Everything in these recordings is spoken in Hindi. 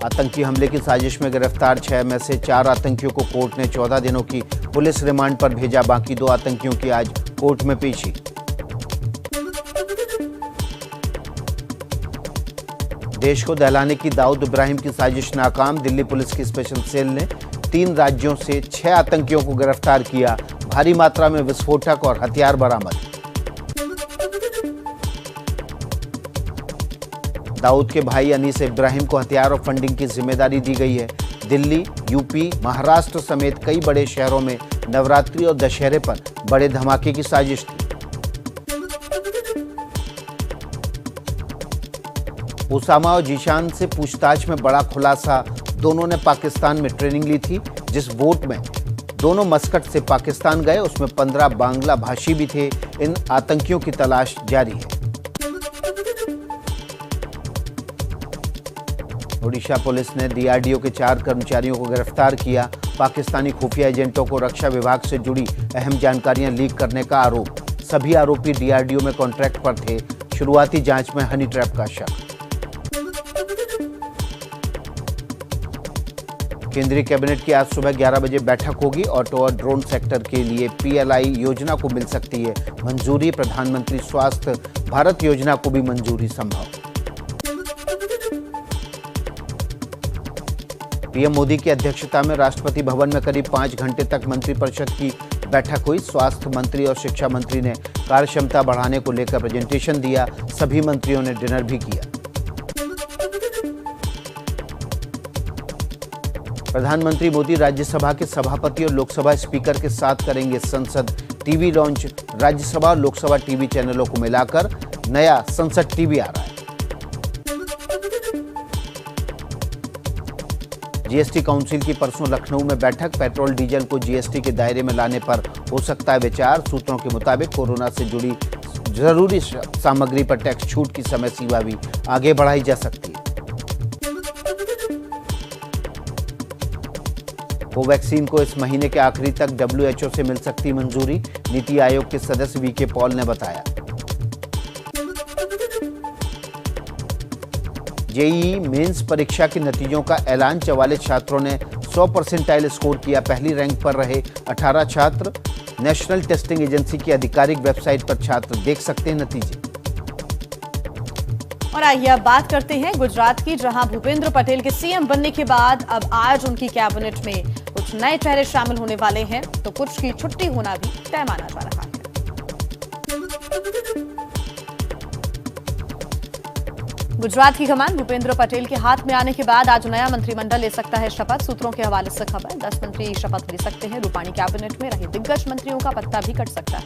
आतंकी हमले की साजिश में गिरफ्तार 6 में से 4 आतंकियों को कोर्ट ने 14 दिनों की पुलिस रिमांड पर भेजा। बाकी 2 आतंकियों की आज कोर्ट में पेशी। देश को दहलाने की दाऊद इब्राहिम की साजिश नाकाम। दिल्ली पुलिस की स्पेशल सेल ने 3 राज्यों से 6 आतंकियों को गिरफ्तार किया। भारी मात्रा में विस्फोटक और हथियार बरामद। दाऊद के भाई अनीस इब्राहिम को हथियार और फंडिंग की जिम्मेदारी दी गई है। दिल्ली, यूपी, महाराष्ट्र समेत कई बड़े शहरों में नवरात्रि और दशहरे पर बड़े धमाके की साजिश थी। उसामा और जीशान से पूछताछ में बड़ा खुलासा। दोनों ने पाकिस्तान में ट्रेनिंग ली थी। जिस बोट में दोनों मस्कट से पाकिस्तान गए उसमें 15 बांग्ला भाषी भी थे। इन आतंकियों की तलाश जारी है। ओडिशा पुलिस ने डीआरडीओ के 4 कर्मचारियों को गिरफ्तार किया। पाकिस्तानी खुफिया एजेंटों को रक्षा विभाग से जुड़ी अहम जानकारियां लीक करने का आरोप। सभी आरोपी डीआरडीओ में कॉन्ट्रैक्ट पर थे। शुरुआती जांच में हनी ट्रैप का शक। केंद्रीय कैबिनेट की आज सुबह 11 बजे बैठक होगी। ऑटो और ड्रोन सेक्टर के लिए पीएलआई योजना को मिल सकती है मंजूरी। प्रधानमंत्री स्वास्थ्य भारत योजना को भी मंजूरी संभव। पीएम मोदी की अध्यक्षता में राष्ट्रपति भवन में करीब 5 घंटे तक मंत्रिपरिषद की बैठक हुई। स्वास्थ्य मंत्री और शिक्षा मंत्री ने कार्य क्षमता बढ़ाने को लेकर प्रेजेंटेशन दिया। सभी मंत्रियों ने डिनर भी किया। प्रधानमंत्री मोदी राज्यसभा के सभापति और लोकसभा स्पीकर के साथ करेंगे संसद टीवी लॉन्च। राज्यसभा और लोकसभा टीवी चैनलों को मिलाकर नया संसद टीवी आ रहा है। जीएसटी काउंसिल की परसों लखनऊ में बैठक। पेट्रोल डीजल को जीएसटी के दायरे में लाने पर हो सकता है विचार। सूत्रों के मुताबिक कोरोना से जुड़ी जरूरी सामग्री पर टैक्स छूट की समय सीमा भी आगे बढ़ाई जा सकती है। कोवैक्सीन को इस महीने के आखिरी तक डब्ल्यूएचओ से मिल सकती मंजूरी। नीति आयोग के सदस्य वीके पॉल ने बताया। जेईई मेंस परीक्षा के नतीजों का ऐलान। 44 छात्रों ने 100 परसेंटाइल स्कोर किया। पहली रैंक पर रहे 18 छात्र। नेशनल टेस्टिंग एजेंसी की आधिकारिक वेबसाइट पर छात्र देख सकते हैं नतीजे। और आइए अब बात करते हैं गुजरात की, जहां भूपेंद्र पटेल के सीएम बनने के बाद अब आज उनकी कैबिनेट में कुछ नए चेहरे शामिल होने वाले हैं, तो कुछ की छुट्टी होना भी तय माना जा रहा है। गुजरात की कमान भूपेंद्र पटेल के हाथ में आने के बाद आज नया मंत्रिमंडल ले सकता है शपथ। सूत्रों के हवाले से खबर, 10 मंत्री शपथ ले सकते हैं। रूपाणी कैबिनेट में रहे दिग्गज मंत्रियों का पत्ता भी कट सकता है।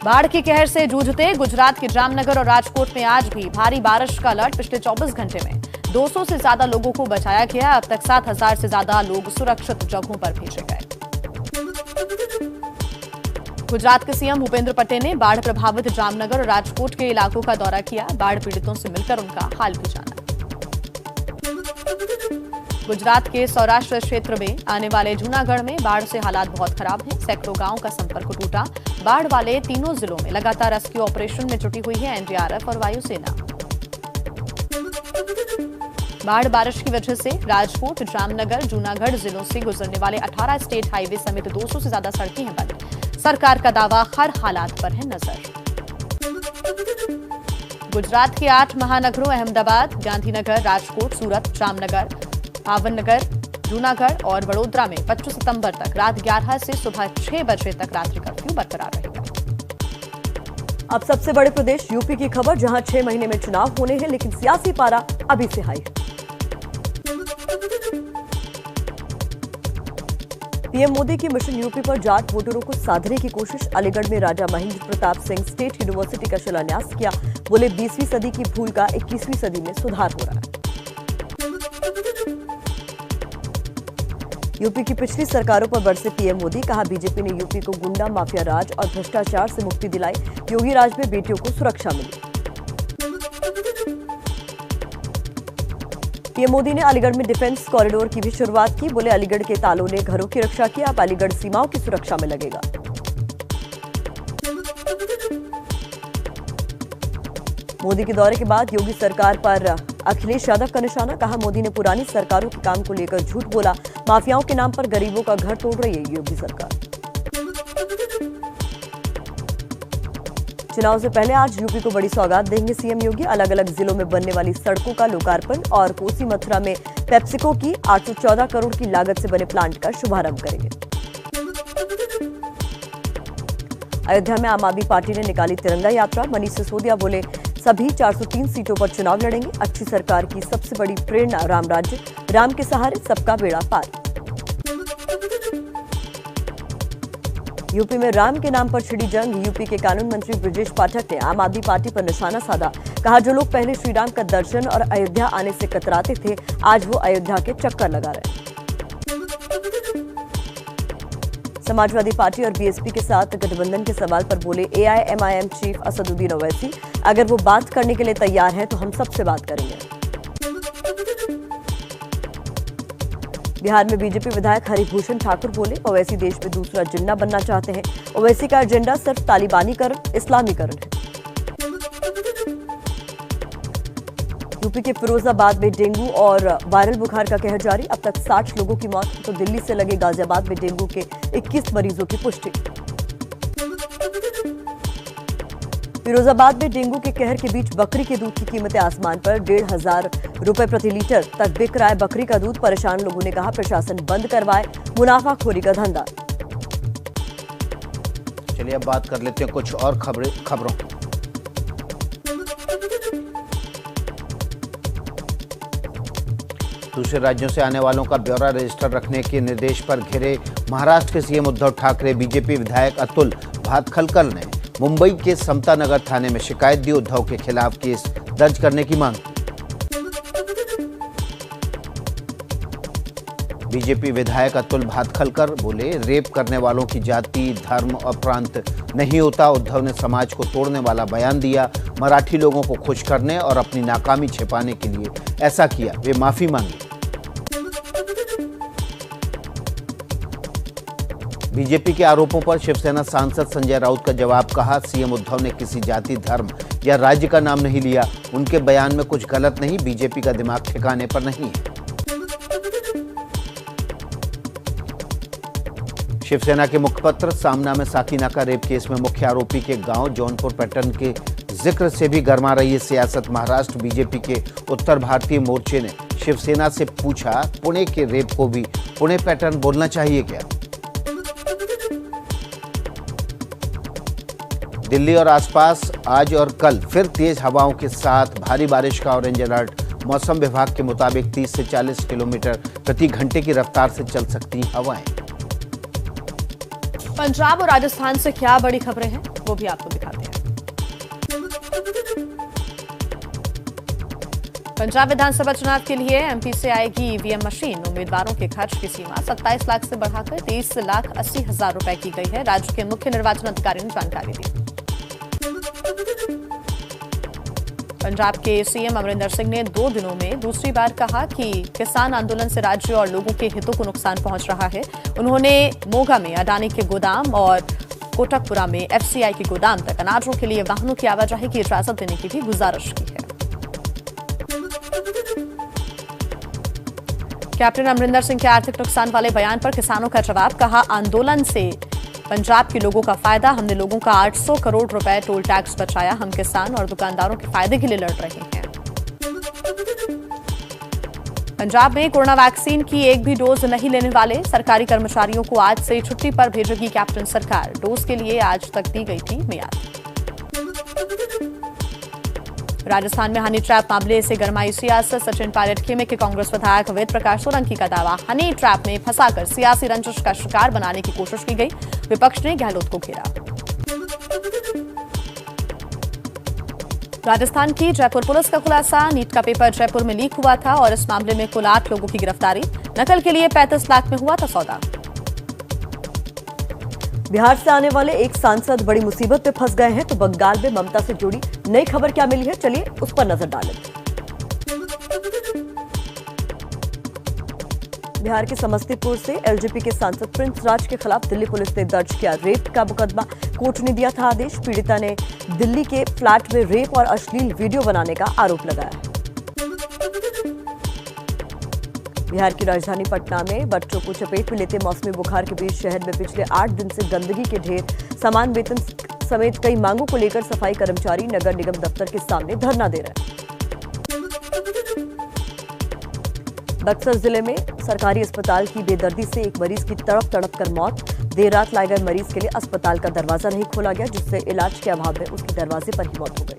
बाढ़ की कहर से जूझते गुजरात के जामनगर और राजकोट में आज भी भारी बारिश का अलर्ट। पिछले 24 घंटे में 200 से ज्यादा लोगों को बचाया गया। अब तक 7,000 से ज्यादा लोग सुरक्षित जगहों पर भेजे गए। गुजरात के सीएम भूपेंद्र पटेल ने बाढ़ प्रभावित जामनगर और राजकोट के इलाकों का दौरा किया। बाढ़ पीड़ितों से मिलकर उनका हाल भी जाना। गुजरात के सौराष्ट्र क्षेत्र में आने वाले जूनागढ़ में बाढ़ से हालात बहुत खराब हैं। सैकड़ों गांवों का संपर्क टूटा। बाढ़ वाले तीनों जिलों में लगातार रेस्क्यू ऑपरेशन में जुटी हुई है एनडीआरएफ और वायुसेना। बाढ़ बारिश की वजह से राजकोट, जामनगर, जूनागढ़ जिलों से गुजरने वाले 18 स्टेट हाईवे समेत 200 से ज्यादा सड़कें हैं बंद। सरकार का दावा, हर हालात पर है नजर। गुजरात के 8 महानगरों अहमदाबाद, गांधीनगर, राजकोट, सूरत, जामनगर, भावनगर, जूनागढ़ और वडोदरा में 25 सितंबर तक रात 11 से सुबह 6 बजे तक रात्रि कर्फ्यू बरकरार रहेगा। अब सबसे बड़े प्रदेश यूपी की खबर, जहां 6 महीने में चुनाव होने हैं, लेकिन सियासी पारा अभी से हाई है। पीएम मोदी की मिशन यूपी पर जाट वोटरों को साधने की कोशिश। अलीगढ़ में राजा महेंद्र प्रताप सिंह स्टेट यूनिवर्सिटी का शिलान्यास किया। बोले 20वीं सदी की भूल का 21वीं सदी में सुधार हो रहा है। यूपी की पिछली सरकारों पर बरसे पीएम मोदी, कहा बीजेपी ने यूपी को गुंडा, माफिया राज और भ्रष्टाचार से मुक्ति दिलाई। योगी राज में बेटियों को सुरक्षा मिली। पीएम मोदी ने अलीगढ़ में डिफेंस कॉरिडोर की भी शुरुआत की। बोले अलीगढ़ के तालों ने घरों की रक्षा की, अब अलीगढ़ सीमाओं की सुरक्षा में लगेगा। मोदी के दौरे के बाद योगी सरकार पर अखिलेश यादव का निशाना। कहा, मोदी ने पुरानी सरकारों के काम को लेकर झूठ बोला। माफियाओं के नाम पर गरीबों का घर तोड़ रही है योगी सरकार। चुनाव से पहले आज यूपी को बड़ी सौगात देंगे सीएम योगी। अलग अलग जिलों में बनने वाली सड़कों का लोकार्पण और कोसी मथुरा में पेप्सिको की 814 करोड़ की लागत से बने प्लांट का शुभारंभ करेंगे। अयोध्या में आम आदमी पार्टी ने निकाली तिरंगा यात्रा। मनीष सिसोदिया बोले, सभी 403 सीटों पर चुनाव लड़ेंगे। अच्छी सरकार की सबसे बड़ी प्रेरणा राम राज्य, राम के सहारे सबका बेड़ा पार। यूपी में राम के नाम पर छिड़ी जंग। यूपी के कानून मंत्री ब्रजेश पाठक ने आम आदमी पार्टी पर निशाना साधा। कहा, जो लोग पहले श्री राम का दर्शन और अयोध्या आने से कतराते थे, आज वो अयोध्या के चक्कर लगा रहे हैं। समाजवादी पार्टी और बीएसपी के साथ गठबंधन के सवाल पर बोले एआईएमआईएम चीफ असदुद्दीन ओवैसी, अगर वो बात करने के लिए तैयार हैं तो हम सबसे बात करेंगे। बिहार में बीजेपी विधायक हरिभूषण ठाकुर बोले, ओवैसी देश में दूसरा जिन्ना बनना चाहते हैं। ओवैसी का एजेंडा सिर्फ तालिबानीकरण, इस्लामीकरण है। यूपी के फिरोजाबाद में डेंगू और वायरल बुखार का कहर जारी। अब तक 60 लोगों की मौत, तो दिल्ली से लगे गाजियाबाद में डेंगू के 21 मरीजों की पुष्टि। फिरोजाबाद में डेंगू के कहर के बीच बकरी के दूध की कीमतें आसमान पर। 1,500 रुपए प्रति लीटर तक बिक रहा है बकरी का दूध। परेशान लोगों ने कहा, प्रशासन बंद करवाए मुनाफाखोरी का धंधा। चलिए अब बात कर लेते हैं कुछ और खबरों की। दूसरे राज्यों से आने वालों का ब्यौरा रजिस्टर रखने के निर्देश पर घिरे महाराष्ट्र के सीएम उद्धव ठाकरे। बीजेपी विधायक अतुल भातखलकर ने मुंबई के समता नगर थाने में शिकायत दी। उद्धव के खिलाफ केस दर्ज करने की मांग। बीजेपी विधायक अतुल भातखलकर बोले, रेप करने वालों की जाति, धर्म और प्रांत नहीं होता। उद्धव ने समाज को तोड़ने वाला बयान दिया। मराठी लोगों को खुश करने और अपनी नाकामी छिपाने के लिए ऐसा किया। वे माफी मांगी। बीजेपी के आरोपों पर शिवसेना सांसद संजय राउत का जवाब। कहा, सीएम उद्धव ने किसी जाति, धर्म या राज्य का नाम नहीं लिया। उनके बयान में कुछ गलत नहीं। बीजेपी का दिमाग ठिकाने पर नहीं है। शिवसेना के मुखपत्र सामना में साकीनाका रेप केस में मुख्य आरोपी के गांव जौनपुर पैटर्न के जिक्र से भी गर्मा रही है सियासत। महाराष्ट्र बीजेपी के उत्तर भारतीय मोर्चे ने शिवसेना से पूछा, पुणे के रेप को भी पुणे पैटर्न बोलना चाहिए क्या? दिल्ली और आसपास आज और कल फिर तेज हवाओं के साथ भारी बारिश का ऑरेंज अलर्ट। मौसम विभाग के मुताबिक 30 से 40 किलोमीटर प्रति घंटे की रफ्तार से चल सकती हवाएं। पंजाब और राजस्थान से क्या बड़ी खबरें हैं, वो भी आपको दिखाते हैं। पंजाब विधानसभा चुनाव के लिए एमपी से आएगी ईवीएम मशीन। उम्मीदवारों के खर्च की सीमा 27 लाख से बढ़ाकर 23,80,000 रुपए की गई है। राज्य के मुख्य निर्वाचन अधिकारी ने जानकारी दी। पंजाब के सीएम अमरिंदर सिंह ने 2 दिनों में दूसरी बार कहा कि किसान आंदोलन से राज्य और लोगों के हितों को नुकसान पहुंच रहा है। उन्होंने मोगा में अडानी के गोदाम और कोटकपुरा में एफसीआई के गोदाम तक अनाजों के लिए वाहनों की आवाजाही की इजाजत देने की भी गुजारिश की है। कैप्टन अमरिंदर सिंह के आर्थिक नुकसान वाले बयान पर किसानों का जवाब। कहा, आंदोलन से पंजाब के लोगों का फायदा। हमने लोगों का 800 करोड़ रुपए टोल टैक्स बचाया। हम किसान और दुकानदारों के फायदे के लिए लड़ रहे हैं। पंजाब में कोरोना वैक्सीन की एक भी डोज नहीं लेने वाले सरकारी कर्मचारियों को आज से छुट्टी पर भेजेगी कैप्टन सरकार। डोज के लिए आज तक दी गई थी मियाद। राजस्थान में हनी ट्रैप मामले से गरमाई सियासत। सचिन पायलट खेमे के कांग्रेस विधायक वेद प्रकाश सोलंकी का दावा, हनी ट्रैप में फंसाकर सियासी रंजिश का शिकार बनाने की कोशिश की गई। विपक्ष ने गहलोत को घेरा। राजस्थान की जयपुर पुलिस का खुलासा, नीट का पेपर जयपुर में लीक हुआ था और इस मामले में कुल 8 लोगों की गिरफ्तारी। नकल के लिए 35 लाख में हुआ था सौदा। बिहार से आने वाले एक सांसद बड़ी मुसीबत में फंस गए हैं, तो बंगाल में ममता से जुड़ी नई खबर क्या मिली है, चलिए उस पर नजर डालें। बिहार के समस्तीपुर से एलजेपी के सांसद प्रिंस राज के खिलाफ दिल्ली पुलिस ने दर्ज किया रेप का मुकदमा। कोर्ट ने दिया था आदेश। पीड़िता ने दिल्ली के फ्लैट में रेप और अश्लील वीडियो बनाने का आरोप लगाया। बिहार की राजधानी पटना में बच्चों को चपेट में लेते मौसमी बुखार के बीच शहर में पिछले 8 दिन से गंदगी के ढेर, समान वेतन समेत कई मांगों को लेकर सफाई कर्मचारी नगर निगम दफ्तर के सामने धरना दे रहे हैं। बक्सर जिले में सरकारी अस्पताल की बेदर्दी से एक मरीज की तड़प कर मौत। देर रात लाए गए मरीज के लिए अस्पताल का दरवाजा नहीं खोला गया, जिससे इलाज के अभाव में उसकी दरवाजे पर ही मौत हो गई।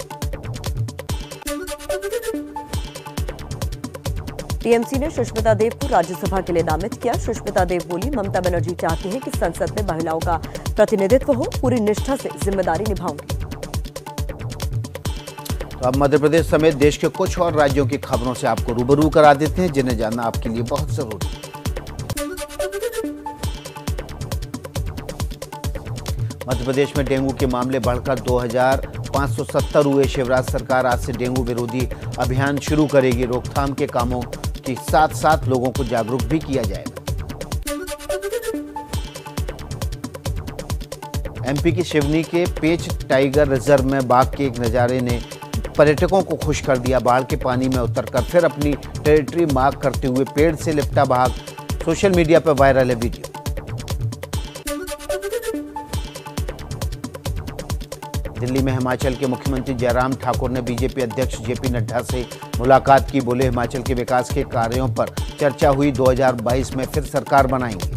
टीएमसी ने सुष्मिता देव को राज्यसभा के लिए नामित किया। सुष्मिता देव बोली, ममता बनर्जी चाहती है कि संसद में महिलाओं का प्रतिनिधित्व हो, पूरी निष्ठा से जिम्मेदारी निभाऊंगी। तो अब मध्य प्रदेश समेत देश के कुछ और राज्यों की खबरों से आपको रूबरू करा देते हैं, जिन्हें जानना आपके लिए बहुत जरूरी है। मध्य प्रदेश में डेंगू के मामले बढ़कर 2570 हुए। शिवराज सरकार आज से डेंगू विरोधी अभियान शुरू करेगी। रोकथाम के कामों के साथ साथ लोगों को जागरूक भी किया जाएगा। एमपी की सिवनी के पेच टाइगर रिजर्व में बाघ के एक नजारे ने पर्यटकों को खुश कर दिया। बाढ़ के पानी में उतरकर फिर अपनी टेरिटरी मार्क करते हुए पेड़ से लिपटा बाघ सोशल मीडिया पर वायरल है वीडियो। दिल्ली में हिमाचल के मुख्यमंत्री जयराम ठाकुर ने बीजेपी अध्यक्ष जेपी नड्डा से मुलाकात की। बोले, हिमाचल के विकास के कार्यों पर चर्चा हुई। 2022 में फिर सरकार बनाएंगे।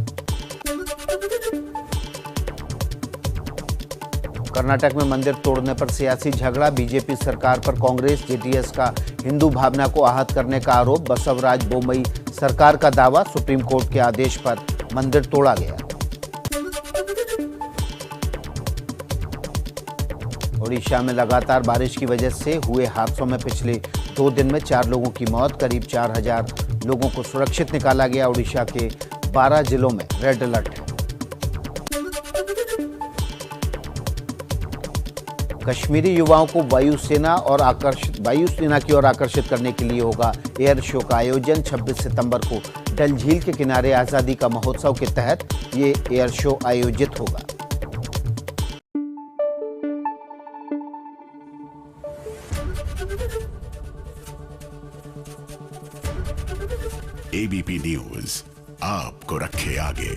कर्नाटक में मंदिर तोड़ने पर सियासी झगड़ा। बीजेपी सरकार पर कांग्रेस जेडीएस का हिंदू भावना को आहत करने का आरोप। बसवराज बोम्मई सरकार का दावा, सुप्रीम कोर्ट के आदेश पर मंदिर तोड़ा गया। ओडिशा में लगातार बारिश की वजह से हुए हादसों में पिछले 2 दिन में 4 लोगों की मौत। करीब 4000 लोगों को सुरक्षित निकाला गया। ओडिशा के 12 जिलों में रेड अलर्ट है। कश्मीरी युवाओं को वायुसेना की ओर आकर्षित करने के लिए होगा एयर शो का आयोजन। 26 सितंबर को डल झील के किनारे आजादी का महोत्सव के तहत ये एयर शो आयोजित होगा। एबीपी न्यूज आपको रखे आगे।